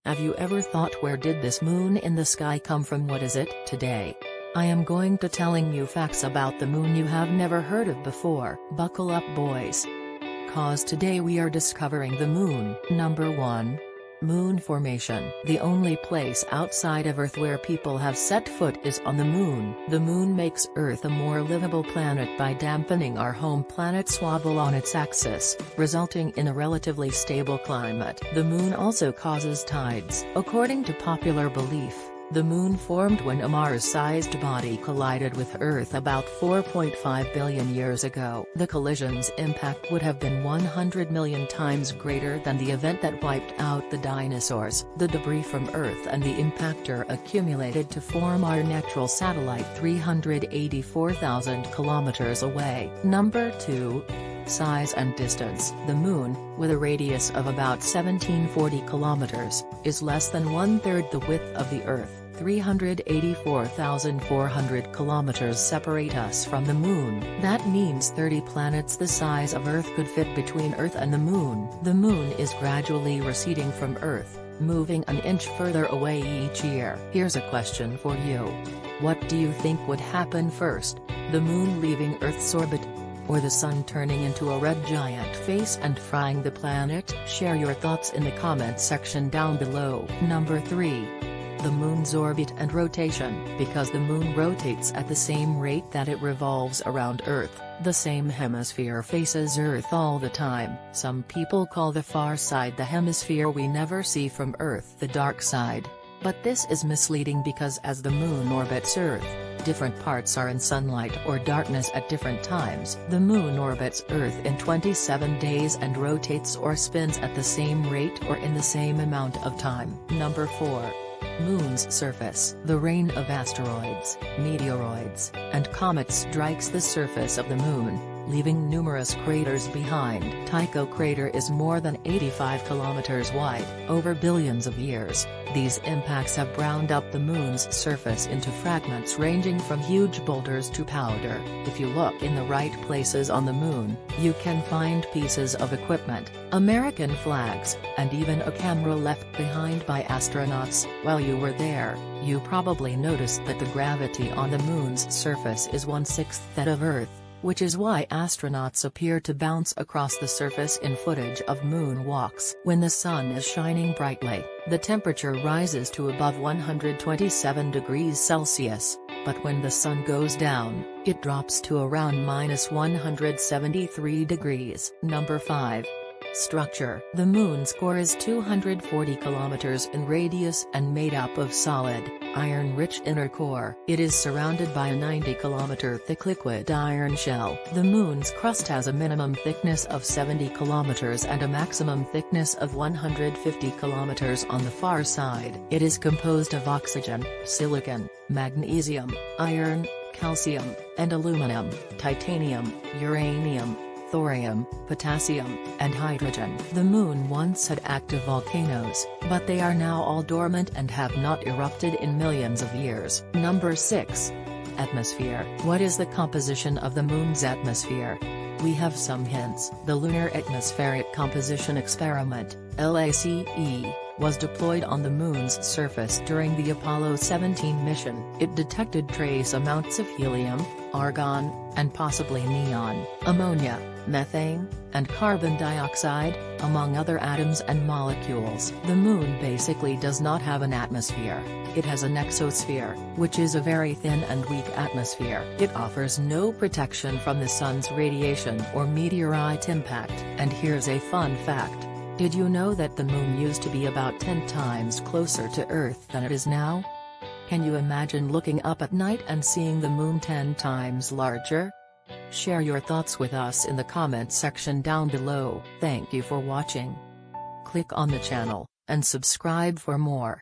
Have you ever thought, where did this moon in the sky come from? What is it? Today, I am going to telling you facts about the moon you have never heard of before. Buckle up, boys. Cause today we are discovering the moon. Number 1. Moon formation. The only place outside of Earth where people have set foot is on the moon. The moon makes Earth a more livable planet by dampening our home planet's wobble on its axis, resulting in a relatively stable climate. The moon also causes tides. According to popular belief, the moon formed when a Mars-sized body collided with Earth about 4.5 billion years ago. The collision's impact would have been 100 million times greater than the event that wiped out the dinosaurs. The debris from Earth and the impactor accumulated to form our natural satellite 384,000 kilometers away. Number 2. Size and distance. The Moon, with a radius of about 1740 kilometers, is less than 1/3 the width of the Earth. 384,400 kilometers separate us from the Moon. That means 30 planets the size of Earth could fit between Earth and the Moon. The Moon is gradually receding from Earth, moving an inch further away each year. Here's a question for you. What do you think would happen first, the Moon leaving Earth's orbit, or the Sun turning into a red giant face and frying the planet? Share your thoughts in the comments section down below. Number 3. The Moon's orbit and rotation. Because the Moon rotates at the same rate that it revolves around Earth, the same hemisphere faces Earth all the time. Some people call the far side the hemisphere we never see from Earth the dark side. But this is misleading because as the Moon orbits Earth, different parts are in sunlight or darkness at different times. The Moon orbits Earth in 27 days and rotates or spins at the same rate or in the same amount of time. Number 4. Moon's surface. The rain of asteroids, meteoroids, and comets strikes the surface of the Moon, leaving numerous craters behind. Tycho crater is more than 85 kilometers wide. Over billions of years, these impacts have ground up the Moon's surface into fragments ranging from huge boulders to powder. If you look in the right places on the Moon, you can find pieces of equipment, American flags, and even a camera left behind by astronauts. While you were there, you probably noticed that the gravity on the Moon's surface is 1/6 that of Earth, which is why astronauts appear to bounce across the surface in footage of moon walks. When the sun is shining brightly, the temperature rises to above 127 degrees Celsius, but when the sun goes down, it drops to around -173 degrees. Number 5. Structure. The Moon's core is 240 kilometers in radius and made up of solid, iron-rich inner core. It is surrounded by a 90-kilometer thick liquid iron shell. The Moon's crust has a minimum thickness of 70 kilometers and a maximum thickness of 150 kilometers on the far side. It is composed of oxygen, silicon, magnesium, iron, calcium, and aluminum, titanium, uranium, thorium, potassium, and hydrogen. The Moon once had active volcanoes, but they are now all dormant and have not erupted in millions of years. Number 6. Atmosphere. What is the composition of the Moon's atmosphere? We have some hints. The Lunar Atmospheric Composition Experiment, LACE, was deployed on the Moon's surface during the Apollo 17 mission. It detected trace amounts of helium, argon, and possibly neon, ammonia, methane, and carbon dioxide, among other atoms and molecules. The Moon basically does not have an atmosphere. It has an exosphere, which is a very thin and weak atmosphere. It offers no protection from the sun's radiation or meteorite impact. And here's a fun fact. Did you know that the Moon used to be about 10 times closer to Earth than it is now? Can you imagine looking up at night and seeing the Moon 10 times larger? Share your thoughts with us in the comments section down below. Thank you for watching. Click on the channel, and subscribe for more.